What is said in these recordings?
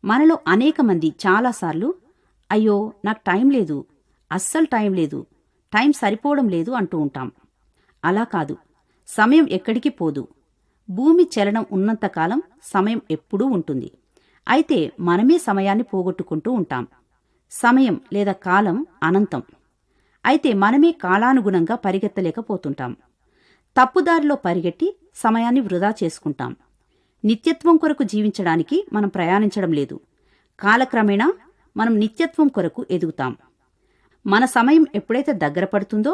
మనలో అనేక మంది చాలాసార్లు అయ్యో నాకు టైం లేదు, అస్సలు టైం లేదు, టైం సరిపోవడం లేదు అంటూ ఉంటాం. అలా కాదు, సమయం ఎక్కడికి పోదు. భూమి చలనం ఉన్నంతకాలం సమయం ఎప్పుడూ ఉంటుంది. అయితే మనమే సమయాన్ని పోగొట్టుకుంటూ ఉంటాం. సమయం లేదా కాలం అనంతం. అయితే మనమే కాలానుగుణంగా పరిగెత్తలేకపోతుంటాం. తప్పుదారిలో పరిగెట్టి సమయాన్ని వృధా చేసుకుంటాం. నిత్యత్వం కొరకు జీవించడానికి మనం ప్రయాణించడం లేదు. కాలక్రమేణా మనం నిత్యత్వం కొరకు ఎదుగుతాం. మన సమయం ఎప్పుడైతే దగ్గర పడుతుందో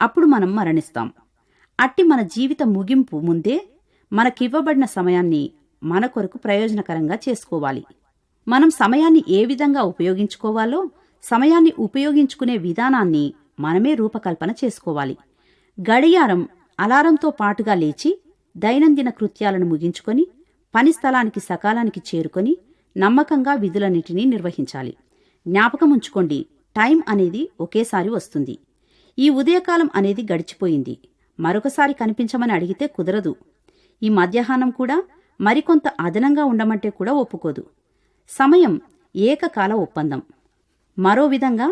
అప్పుడు మనం మరణిస్తాం. అట్టి మన జీవిత ముగింపు ముందే మనకివ్వబడిన సమయాన్ని మన కొరకు ప్రయోజనకరంగా చేసుకోవాలి. మనం సమయాన్ని ఏ విధంగా ఉపయోగించుకోవాలో, సమయాన్ని ఉపయోగించుకునే విధానాన్ని మనమే రూపకల్పన చేసుకోవాలి. గడియారం అలారంతో పాటుగా లేచి దైనందిన కృత్యాలను ముగించుకొని పని స్థలానికి సకాలానికి చేరుకొని నమ్మకంగా విధులన్నిటినీ నిర్వహించాలి. జ్ఞాపకం ఉంచుకోండి, టైం అనేది ఒకేసారి వస్తుంది. ఈ ఉదయకాలం అనేది గడిచిపోయింది, మరొకసారి కనిపించమని అడిగితే కుదరదు. ఈ మధ్యాహ్నం కూడా మరికొంత అదనంగా ఉండమంటే కూడా ఒప్పుకోదు. సమయం ఏకకాల ఒప్పందం. మరో విధంగా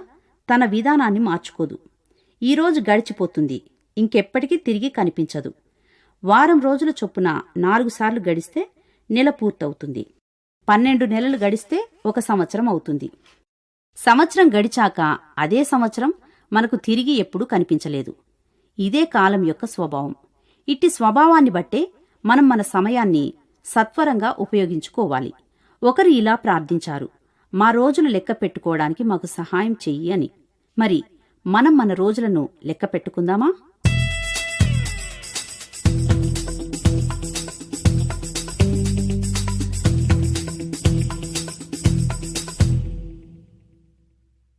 తన విధానాన్ని మార్చుకోదు. ఈరోజు గడిచిపోతుంది, ఇంకెప్పటికీ తిరిగి కనిపించదు. వారం రోజుల చొప్పున 4 సార్లు గడిస్తే నెల పూర్తవుతుంది. 12 నెలలు గడిస్తే 1 సంవత్సరం అవుతుంది. సంవత్సరం గడిచాక అదే సంవత్సరం మనకు తిరిగి ఎప్పుడూ కనిపించలేదు. ఇదే కాలం యొక్క స్వభావం. ఇట్టి స్వభావాన్ని బట్టే మనం మన సమయాన్ని సత్వరంగా ఉపయోగించుకోవాలి. ఒకరు ఇలా ప్రార్థించారు, మా రోజులు లెక్క పెట్టుకోవడానికి మాకు సహాయం చెయ్యి అని. మరి మనం మన రోజులను లెక్క పెట్టుకుందామా?